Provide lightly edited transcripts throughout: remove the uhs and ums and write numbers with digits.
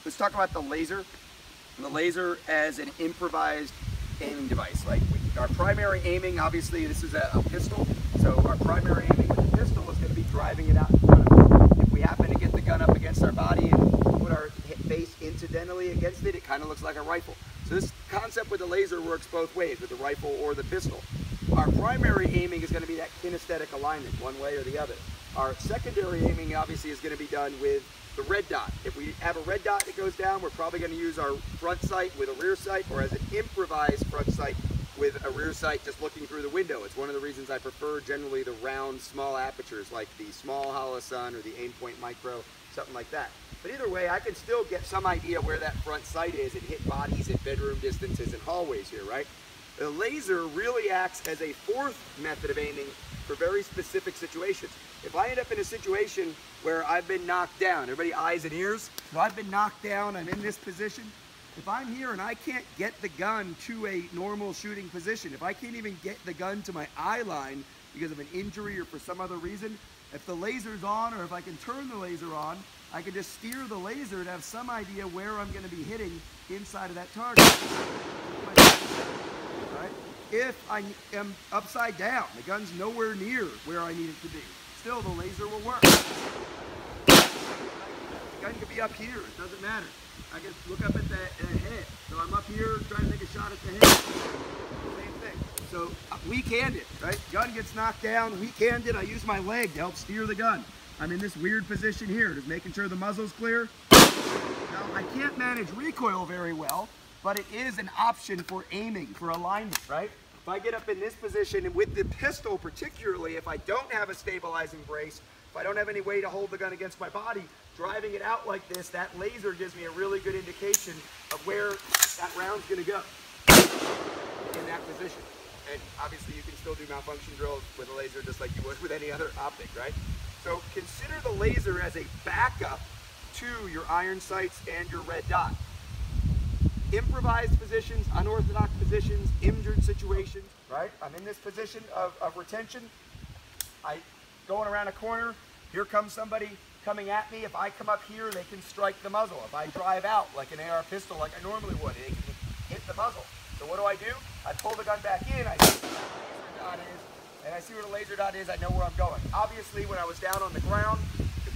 let's talk about the laser. The laser as an improvised aiming device. Like our primary aiming, obviously this is a pistol, so our primary aiming with the pistol is going to be driving it out in front of us. If we happen to get the gun up against our body and put our face incidentally against it, it kind of looks like a rifle. So this concept with the laser works both ways, with the rifle or the pistol. Our primary aiming is going to be that kinesthetic alignment, one way or the other. Our secondary aiming obviously is going to be done with the red dot. If we have a red dot that goes down, we're probably going to use our front sight with a rear sight, or as an improvised front sight with a rear sight just looking through the window. It's one of the reasons I prefer generally the round, small apertures like the small Holosun or the Aimpoint Micro, something like that. But either way, I can still get some idea where that front sight is and hit bodies at bedroom distances and hallways here, right? The laser really acts as a fourth method of aiming for very specific situations. If I end up in a situation where I've been knocked down, everybody eyes and ears, so I've been knocked down, I'm in this position. If I'm here and I can't get the gun to a normal shooting position, if I can't even get the gun to my eye line because of an injury or for some other reason, if the laser's on or if I can turn the laser on, I can just steer the laser to have some idea where I'm going to be hitting inside of that target. Right? If I am upside down, the gun's nowhere near where I need it to be, still the laser will work. The gun could be up here, it doesn't matter. I can look up at the head. So I'm up here trying to take a shot at the head. Same thing. So weak-handed, right? Gun gets knocked down, weak-handed, I use my leg to help steer the gun. I'm in this weird position here, just making sure the muzzle's clear. Now, I can't manage recoil very well, but it is an option for aiming, for alignment, right? If I get up in this position, and with the pistol particularly, if I don't have a stabilizing brace, if I don't have any way to hold the gun against my body, driving it out like this, that laser gives me a really good indication of where that round's gonna go in that position. And obviously you can still do malfunction drills with a laser just like you would with any other optic, right? So consider the laser as a backup to your iron sights and your red dot. Improvised positions, unorthodox positions, injured situations, right? I'm in this position of retention. Going around a corner, here comes somebody coming at me. If I come up here, they can strike the muzzle. If I drive out like an AR pistol like I normally would, they can hit the muzzle. So what do? I pull the gun back in, I see where the laser dot is, and I see where the laser dot is, I know where I'm going. Obviously, when I was down on the ground,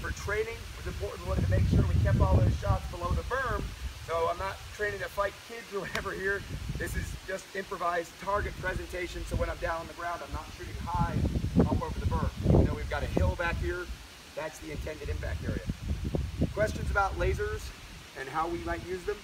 for training, it was important to make sure we kept all those shots below the berm. So I'm not training to fight kids or whatever here. This is just improvised target presentation, so when I'm down on the ground, I'm not shooting high up over the berm. Even though we've got a hill back here, that's the intended impact area. Questions about lasers and how we might use them?